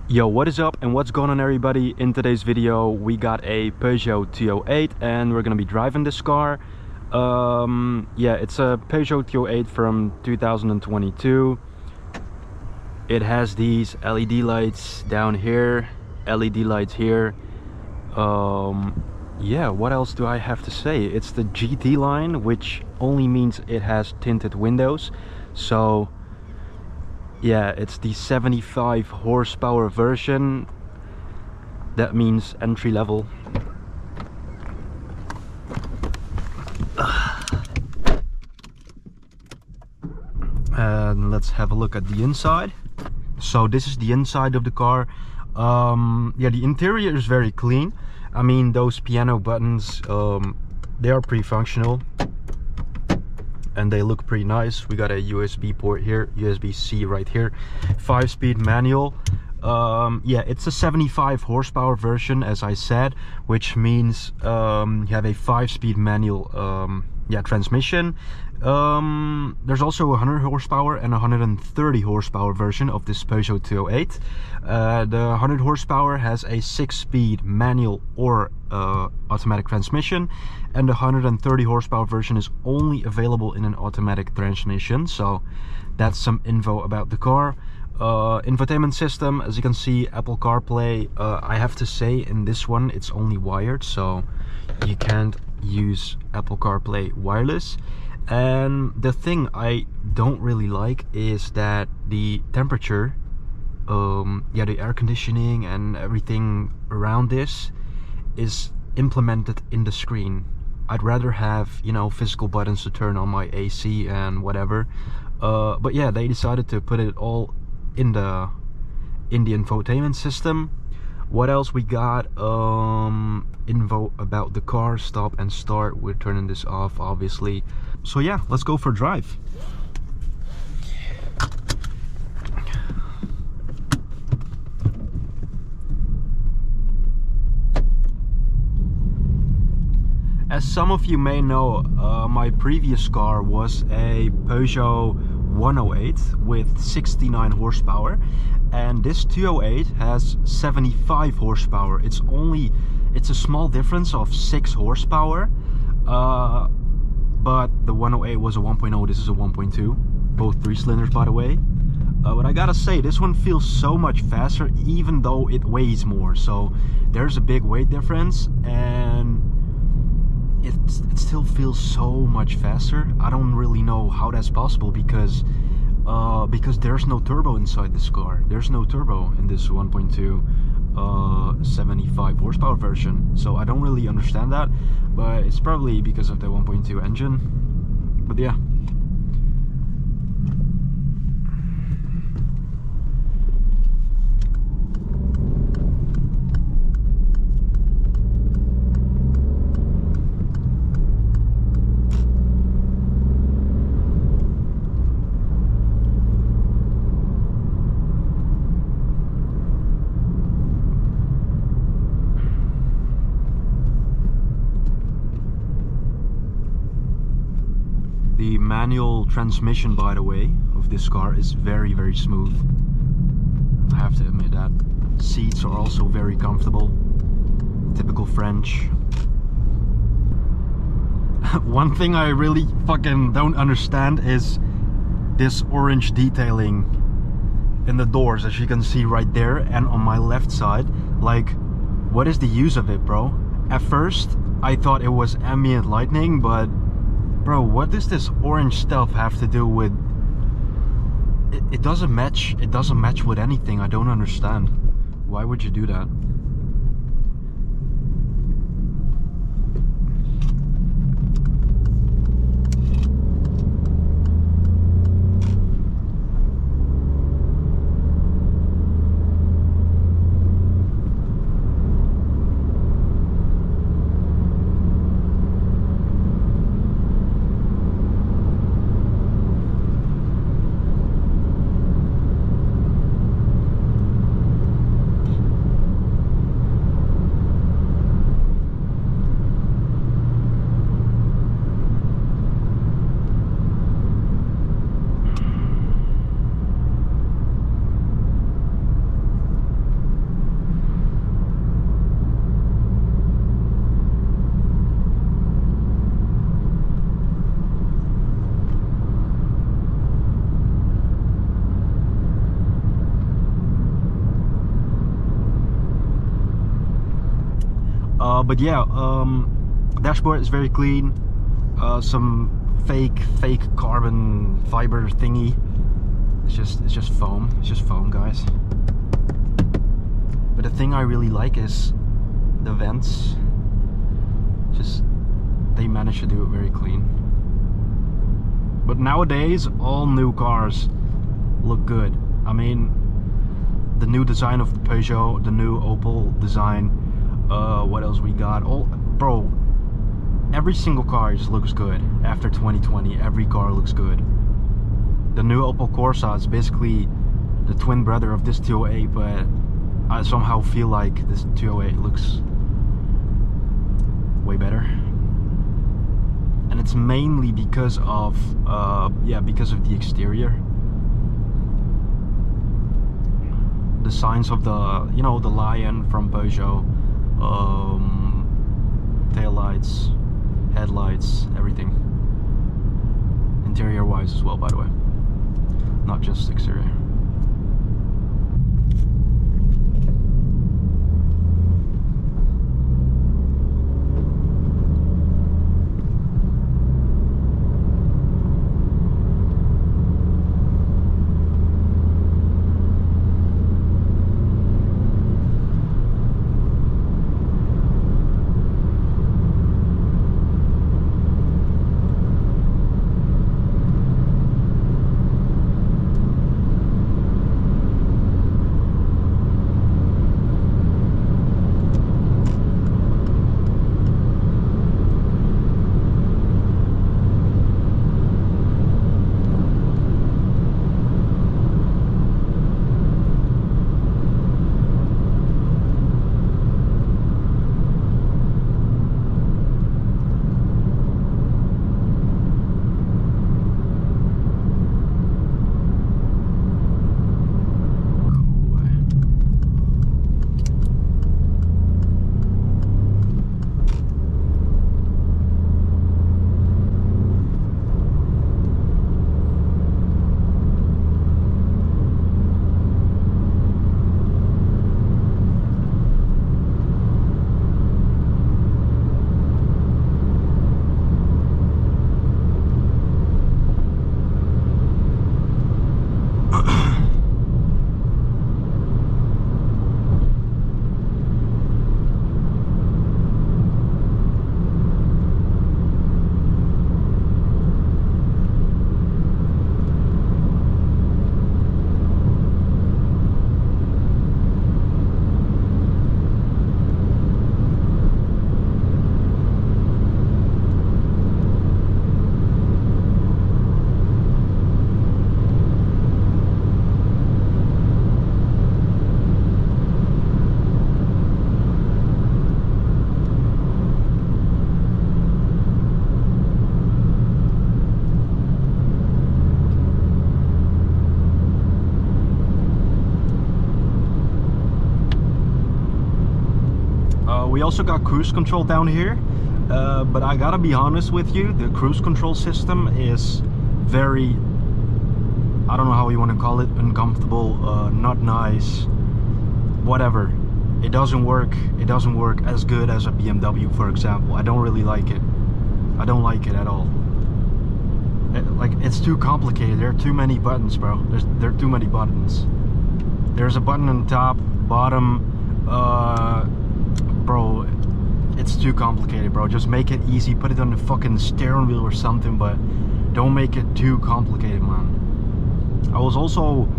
Yo, what is up and what's going on, everybody? In today's video we got a Peugeot 208 and we're gonna be driving this car. Yeah, it's a Peugeot 208 from 2022. It has these LED lights down here, LED lights here. Yeah, what else do I have to say? It's the GT line, which only means it has tinted windows. So yeah, it's the 75 horsepower version. That means entry level. And let's have a look at the inside. So this is the inside of the car. Yeah, the interior is very clean. I mean, those piano buttons, they are pretty functional and they look pretty nice. We got a USB port here, USB-C right here, 5-speed manual. Yeah, it's a 75 horsepower version, as I said, which means you have a 5-speed manual transmission. There's also a 100 horsepower and 130 horsepower version of this Peugeot 208. The 100 horsepower has a 6-speed manual or automatic transmission, and the 130 horsepower version is only available in an automatic transmission. So that's some info about the car. Infotainment system, as you can see, Apple CarPlay. I have to say, in this one it's only wired, so you can't use Apple CarPlay wireless. And the thing I don't really like is that the temperature, yeah, the air conditioning and everything around this is implemented in the screen. I'd rather have, you know, physical buttons to turn on my AC and whatever. But yeah, they decided to put it all in the infotainment system. What else we got? Info about the car, stop and start. We're turning this off, obviously. So yeah, let's go for a drive. As some of you may know, my previous car was a Peugeot 108 with 69 horsepower, and this 208 has 75 horsepower. It's a small difference of 6 horsepower, but the 108 was a 1.0, this is a 1.2, both 3 cylinders, by the way. But I gotta say, this one feels so much faster, even though it weighs more. So there's a big weight difference, and it still feels so much faster. I don't really know how that's possible, because there's no turbo inside this car. There's no turbo in this 1.2 75 horsepower version, so I don't really understand that, but it's probably because of the 1.2 engine. But yeah, the manual transmission, by the way, of this car is very, very smooth. I have to admit that. Seats are also very comfortable. Typical French. One thing I really fucking don't understand is this orange detailing in the doors, as you can see right there and on my left side. Like, what is the use of it, bro? At first I thought it was ambient lighting, but bro, what does this orange stuff have to do with it? It doesn't match. It doesn't match with anything. I don't understand. Why would you do that? But yeah, dashboard is very clean. Some fake carbon fiber thingy. It's just foam. It's just foam, guys. But the thing I really like is the vents. Just they managed to do it very clean. But nowadays, all new cars look good. I mean, the new design of the Peugeot, the new Opel design. What else we got? Bro, every single car just looks good. After 2020, every car looks good. The new Opel Corsa is basically the twin brother of this 208, but I somehow feel like this 208 looks way better. And it's mainly because of because of the exterior. The signs of the, you know, the lion from Peugeot, tail lights, headlights, everything. Interior wise as well, by the way, not just exterior. We also got cruise control down here, but I gotta be honest with you, the cruise control system is very, I don't know how you want to call it, uncomfortable, not nice, whatever. It doesn't work as good as a BMW, for example. I don't really like it. I don't like it at all. It's too complicated. There are too many buttons, bro. There are too many buttons. There's a button on top, bottom, bro, it's too complicated, bro. Just make it easy. Put it on the fucking steering wheel or something, but don't make it too complicated, man. I was also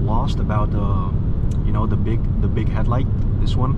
lost about the, you know, the big headlight. This one.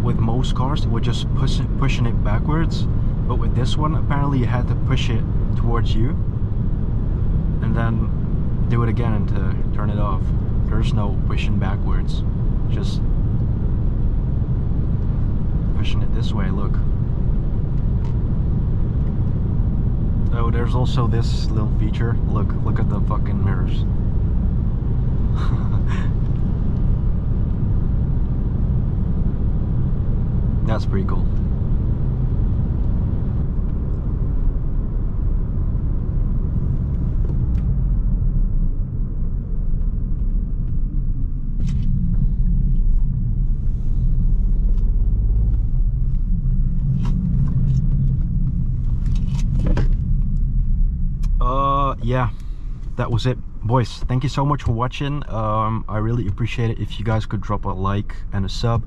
With most cars, it would just pushing it backwards, but with this one, apparently you had to push it towards you, and then do it again to turn it off. There's no pushing backwards. Just pushing it this way, look. Oh, there's also this little feature. Look at the fucking mirrors. That's pretty cool. yeah, that was it, boys. Thank you so much for watching. I really appreciate it if you guys could drop a like and a sub.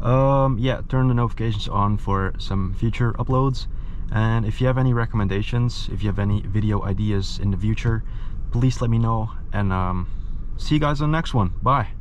Yeah, turn the notifications on for some future uploads, and if you have any recommendations, if you have any video ideas in the future, please let me know, and see you guys on the next one. Bye.